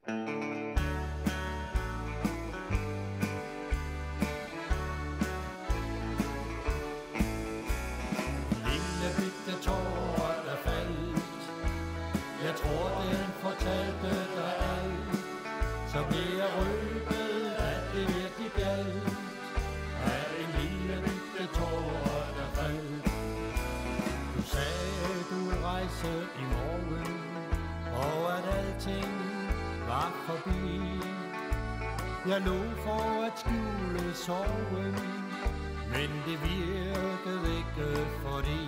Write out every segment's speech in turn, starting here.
Lille bitte tårer der faldt, jeg tror den fortalte dig alt. Så blev jeg røbet, at det virkelig galt, af en lille bitte tårer der faldt. Du sagde du ville rejse i morgen, og at alting var forbi. Jeg lå for at skjule sorgen, men det virkede ikke, fordi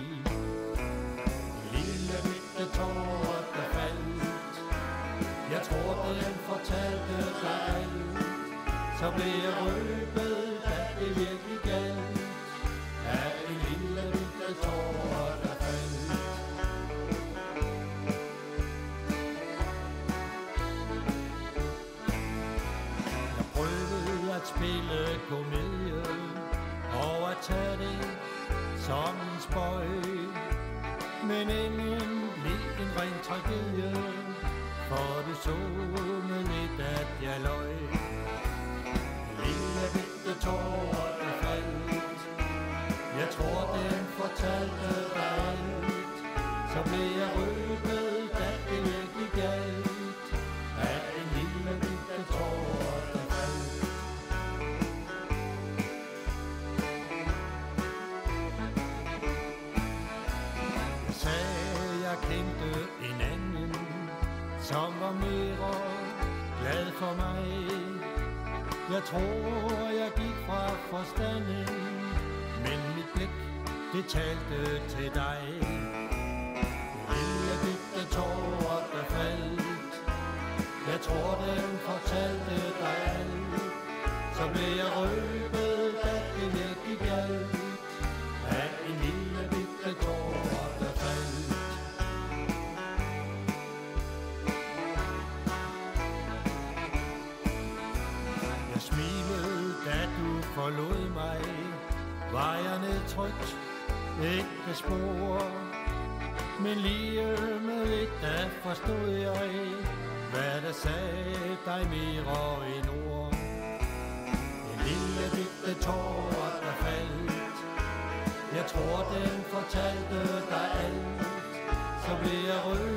lille bitte tårer der faldt, jeg tror den fortalte dig alt. Så blev jeg røbet, at det virkelig galt, af en lille bitte tårer der faldt. Jeg prøvede at spille komedie og at tage det som en spøj, men ingen blev en ren tragedie, for du så med lidt at jeg løj. Lille bitte tårer der faldt, jeg tror den fortalte dig alt. Så blev jeg røbet, at det virkelig galt, af en lille bitte tårer der faldt. Jeg sagde jeg kendte en anden, som var mere glad for mig. Jeg tror jeg gik fra forstanden, men mit blik det talte til dig. Lille bitte tårer der faldt, jeg tror den fortalte dig alt. Så blev jeg røbet, at det virkelig galt, af en lille bitte tårer der faldt. Jeg smilede, da du forlod mig, var jeg nedtrykt, ikke spor. Men lige med lidt, da forstod jeg, hvad der sagde dig mere end ord. En lille bitte tårer der faldt, jeg tror den fortalte dig alt. Så blev jeg rød